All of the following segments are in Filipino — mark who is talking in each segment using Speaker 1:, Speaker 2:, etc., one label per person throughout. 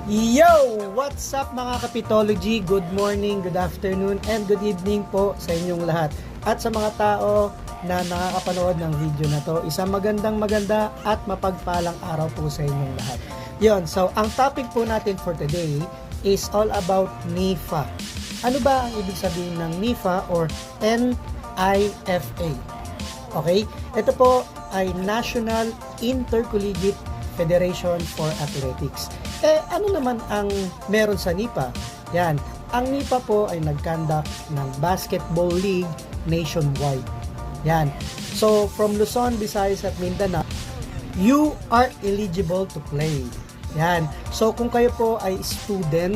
Speaker 1: Yo! What's up mga Kapitology? Good morning, good afternoon, and good evening po sa inyong lahat. At sa mga tao na nakakapanood ng video na to, isang maganda at mapagpalang araw po sa inyong lahat. Yon, so ang topic po natin for today is all about NIFA. Ano ba ang ibig sabihin ng NIFA or NIFA? Okay? Ito po ay National Intercollegiate Federation for Athletics. Ano naman ang meron sa NIFA? Yan, ang NIFA po ay nag-conduct ng basketball league nationwide. Yan. So, from Luzon, Visayas at Mindanao, you are eligible to play. Yan. So, kung kayo po ay student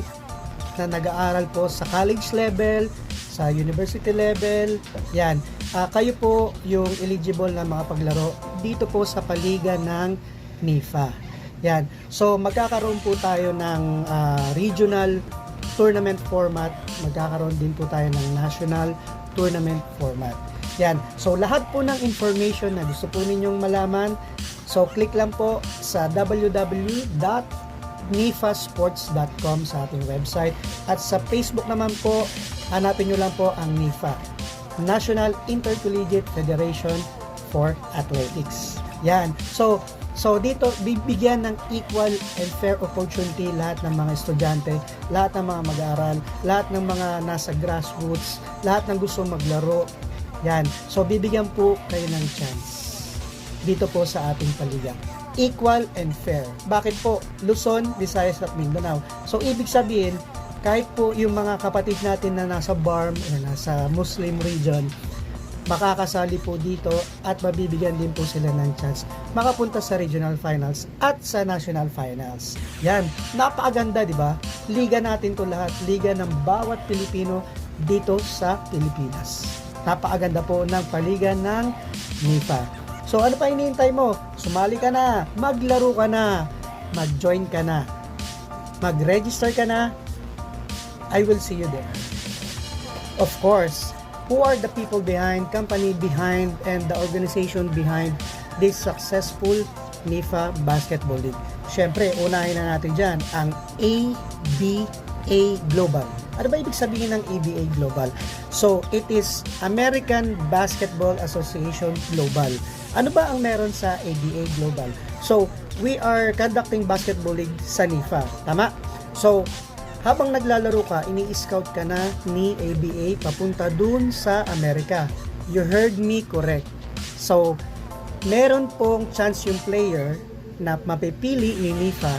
Speaker 1: na nag-aaral po sa college level, sa university level, yan, kayo po yung eligible na makapaglaro dito po sa paligan ng NIFA. Yan. So, magkakaroon po tayo ng regional tournament format. Magkakaroon din po tayo ng national tournament format. Yan. So, lahat po ng information na gusto po ninyong malaman, so, click lang po sa www.nifasports.com sa ating website. At sa Facebook naman po, hanapin nyo lang po ang NIFA, National Intercollegiate Federation for Athletics. Yan. So dito, bibigyan ng equal and fair opportunity lahat ng mga estudyante, lahat ng mga mag-aaral, lahat ng mga nasa grassroots, lahat ng gusto maglaro. Yan. So bibigyan po kayo ng chance dito po sa ating paliga. Equal and fair. Bakit po? Luzon, Visayas at Mindanao. So ibig sabihin, kahit po yung mga kapatid natin na nasa BARM o nasa Muslim region, makakasali po dito at mabibigyan din po sila ng chance makapunta sa regional finals at sa national finals. Yan, napakaganda, di ba? Liga natin to lahat, liga ng bawat Pilipino dito sa Pilipinas. Napakaganda po ng paligan ng NIFA. So ano pa hinihintay mo? Sumali ka na, maglaro ka na, mag-join ka na, mag-register ka na. I will see you there. Of course, who are the people behind, company behind, and the organization behind this successful NIFA Basketball League? Siyempre, unahin na natin dyan ang ABA Global. Ano ba ibig sabihin ng ABA Global? So, it is American Basketball Association Global. Ano ba ang meron sa ABA Global? So, we are conducting basketball league sa NIFA. Tama? So, habang naglalaro ka, ini-scout ka na ni ABA papunta dun sa Amerika. You heard me correct. So, meron pong chance yung player na mapipili ni NIFA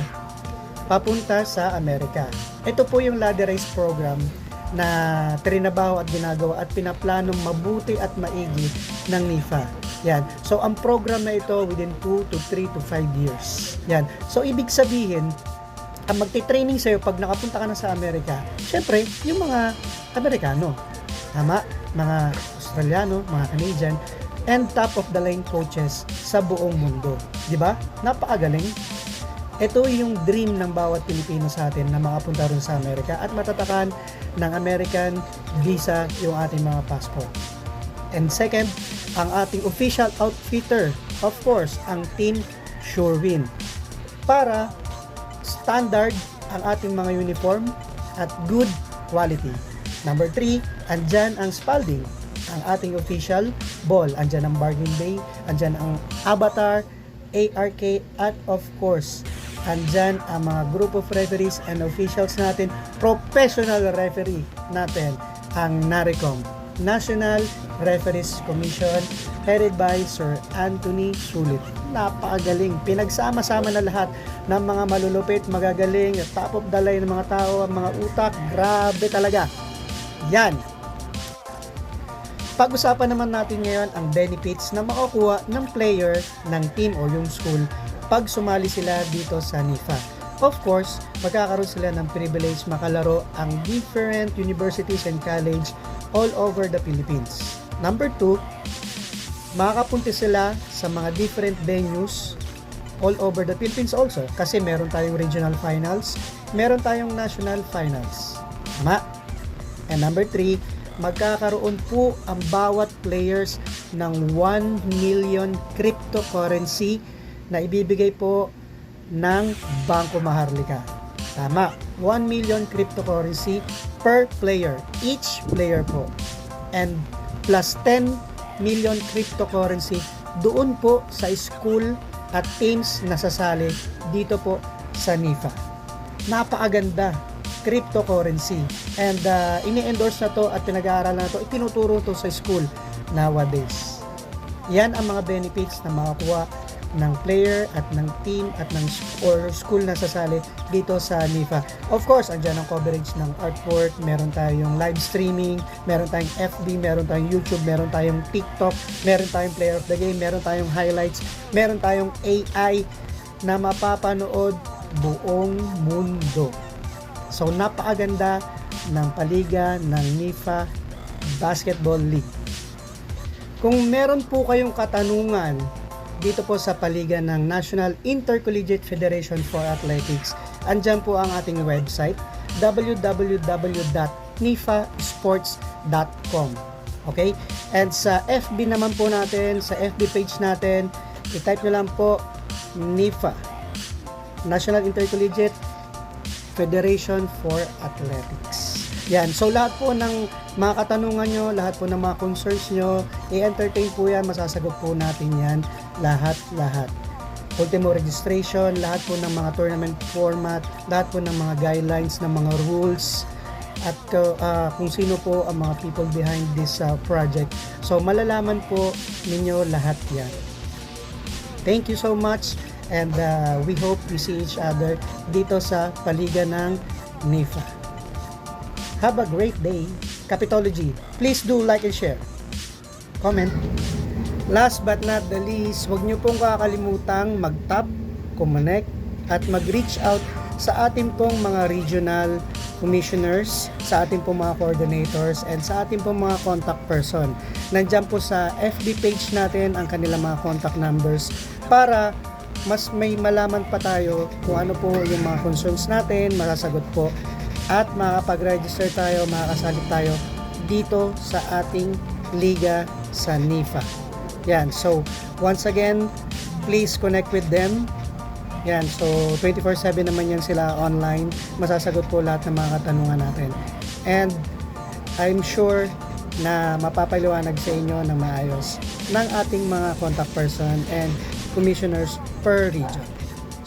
Speaker 1: papunta sa Amerika. Ito po yung ladder race program na trinabaho at ginagawa at pinaplanong mabuti at maigi ng NIFA. Yan. So, ang program na ito within 2 to 3 to 5 years. Yan. So, ibig sabihin, ang magti-training sa'yo pag nakapunta ka na sa Amerika, syempre, yung mga Amerikano, tama, mga Australiano, mga Canadian, and top of the line coaches sa buong mundo. Di ba? Napakagaling. Ito yung dream ng bawat Pilipino sa atin na makapunta rin sa Amerika at matatakan ng American visa yung ating mga passport. And second, ang ating official outfitter, of course, ang Team Surewin. Para standard ang ating mga uniform at good quality. Number 3, andyan ang Spalding, ang ating official ball. Andyan ang Bargain Bay, andyan ang Avatar, ARK, at of course, andyan ang mga group of referees and officials natin, professional referee natin, ang NARICOM, National Referees Commission, headed by Sir Anthony Sulit. Napakagaling. Pinagsama-sama na lahat ng mga malulupit, magagaling, top of the line ng mga tao, ang mga utak. Grabe talaga. Yan. Pag-usapan naman natin ngayon ang benefits na makukuha ng player ng team o yung school pag sumali sila dito sa NIFA. Of course, magkakaroon sila ng privilege makalaro ang different universities and college all over the Philippines. Number 2, makakapunti sila sa mga different venues all over the Philippines also kasi meron tayong regional finals, meron tayong national finals. Tama? And number 3, magkakaroon po ang bawat players ng 1 million cryptocurrency na ibibigay po ng Bangko Maharlika. Tama, 1 million cryptocurrency per player, each player po. And plus 10 million cryptocurrency doon po sa school at teams na sasali dito po sa NIFA. Napakaganda cryptocurrency, and ini-endorse na to at pinag-aaralan na to, itinuturo to sa school nowadays. Yan ang mga benefits na makakuha ng player at ng team at ng or school na sasali dito sa NIFA. Of course, andyan ang coverage ng artwork, meron tayong live streaming, meron tayong FB, meron tayong YouTube, meron tayong TikTok, meron tayong player of the game, meron tayong highlights, meron tayong AI na mapapanood buong mundo. So, napakaganda ng paliga ng NIFA Basketball League. Kung meron po kayong katanungan dito po sa paliga ng National Intercollegiate Federation for Athletics, andyan po ang ating website, www.nifasports.com. Okay? And sa FB naman po natin, sa FB page natin, i-type nyo lang po NIFA, National Intercollegiate Federation for Athletics. Yan. So, lahat po ng mga katanungan nyo, lahat po ng mga concerns nyo, i-entertain po yan, masasagot po natin yan, lahat. Ultimo registration, lahat po ng mga tournament format, lahat po ng mga guidelines, ng mga rules, at kung sino po ang mga people behind this project. So, malalaman po ninyo lahat yan. Thank you so much, and we hope we see each other dito sa paliga ng NIFA. Have a great day. Capitology. Please do like and share. Comment. Last but not the least, huwag nyo pong kakalimutang mag-tap, connect, at mag-reach out sa ating pong mga regional commissioners, sa ating pong mga coordinators, and sa ating pong mga contact person. Nandiyan po sa FB page natin ang kanilang mga contact numbers para mas may malaman pa tayo kung ano po yung mga concerns natin, masasagot po, at makakapag-register tayo, makakasali tayo dito sa ating liga sa NIFA. Yan, so once again, please connect with them. Yan, so 24/7 naman yan sila online, masasagot po lahat ng mga katanungan natin. And I'm sure na mapapaliwanag sa inyo ng maayos ng ating mga contact person and commissioners per region.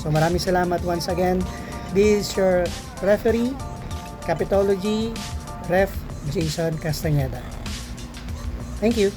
Speaker 1: So maraming salamat once again. This is your referee, Capitology, Ref Jason Castañeda. Thank you.